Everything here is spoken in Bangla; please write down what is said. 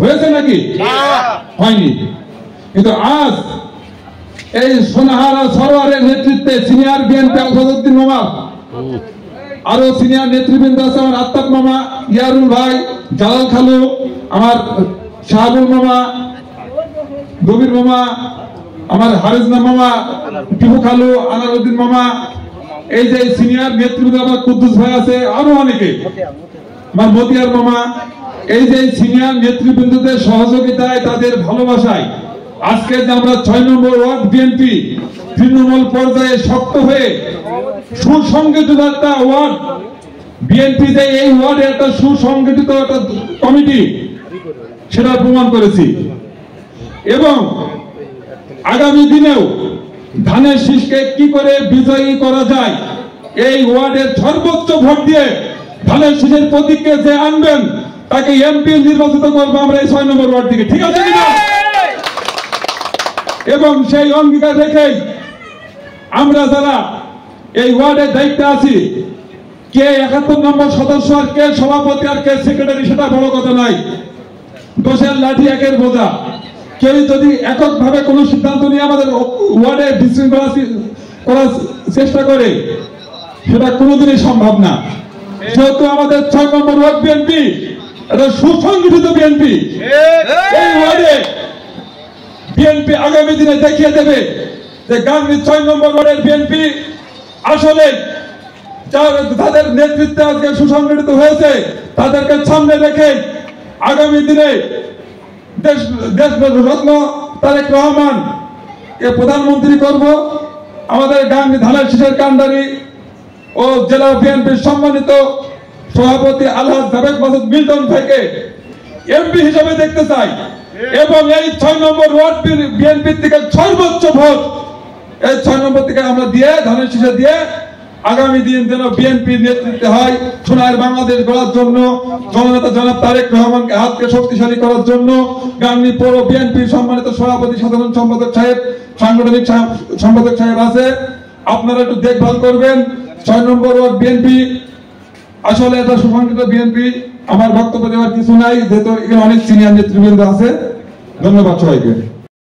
হয়েছে নাকি? হয়নি। কিন্তু আজ এই সোনাহারা সরোয়ারের নেতৃত্বে সিনিয়র বিএনপি আসাদুদ্দিন মামা, আরো সিনিয়র নেতৃবৃন্দ আছে, আমার আত্তাব মামা, ইয়ারুল ভাই, জালাল খালু, আমার শাহাবুল মামা, গভীর মামা, আমার হারিজনা মামা, টিপু খালু, আনারউদ্দিন মামা, এই যে সিনিয়র নেতৃবৃন্দ, আমার কুদ্দুস ভাই আছে, আরো অনেকে, আমার মতিয়ার মামা, এই যে সিনিয়র নেতৃবৃন্দদের সহযোগিতায়, তাদের ভালোবাসায় আজকে যে আমরা 6 নম্বর ওয়ার্ড বিএনপি তৃণমূল পর্যায়ে শক্ত হয়ে সুসংগঠিত একটা ওয়ার্ড বিএনপি, যে এই ওয়ার্ডে একটা সুসংগঠিত একটা কমিটি, সেটা প্রমাণ করেছি। এবং আগামী দিনেও ধানের শীষকে কি করে বিজয়ী করা যায়, এই ওয়ার্ডের সর্বোচ্চ ভোট দিয়ে ধানের শীষের প্রতীককে যে আনবেন তাকে এমপি নির্বাচিত করবো আমরা এই 6 নম্বর ওয়ার্ড থেকে, ঠিক আছে কিনা? এবং সেই অঙ্গীকার রেখেই আমরা যারা এই ওয়ার্ডের দায়িত্বে আছি, কে 71 নম্বর সদস্য আর কে সভাপতি আর কে সেক্রেটারি সেটা বড় কথা নাই, দোষের লাঠি একের বোঝা। কেউ যদি এককভাবে কোনো সিদ্ধান্ত নিয়ে আমাদের ওয়ার্ডে বিশৃঙ্খলা করার চেষ্টা করে, সেটা কোনোদিনই সম্ভব না। যেহেতু আমাদের 6 নম্বর ওয়ার্ড বিএনপি এটা সুসংগঠিত বিএনপি, এই ওয়ার্ডে বিএনপি আগামী দিনে দেখিয়ে দেবে যে গাংনী 6 নম্বর ওয়ার্ডের বিএনপি আসলে তাদের নেতৃত্বে আজকে সুসংগঠিত হয়েছে, তাদেরকে সামনে রেখে আগামী দিনে দেশরত্ন তারেক রহমান কে প্রধানমন্ত্রী করব, আমাদের গাংনী ধানের শীষের কান্ডারি ও জেলা বিএনপির সম্মানিত সভাপতি আলহাজ জাবেদ মাসুদ মিল্টন থেকে এমপি হিসেবে দেখতে চাই। এবং এই 6 নম্বর ওয়ার্ড বিএনপির থেকে সর্বোচ্চ ভোট এই 6 নম্বর থেকে আমরা দিয়ে ধানের শীষে দিয়ে আগামী দিন যেন বিএনপি নেতৃত্বে হয়, সোনার বাংলাদেশ গড়ার জন্য জননেতা জনাব তারেক রহমানকে হাতকে শক্তিশালী করার জন্য গাংনী পৌর বিএনপির সম্মানিত সভাপতি, সাধারণ সম্পাদক সাহেব, সাংগঠনিক সম্পাদক সাহেব আছে, আপনারা একটু দেখভাল করবেন। 6 নম্বর ওয়ার্ড বিএনপি আসলে এটা সুসংগঠিত বিএনপি। আমার বক্তব্য দেওয়ার কিছু নাই, যেহেতু এখানে অনেক সিনিয়র নেতৃবৃন্দ আছে। ধন্যবাদ সবাইকে।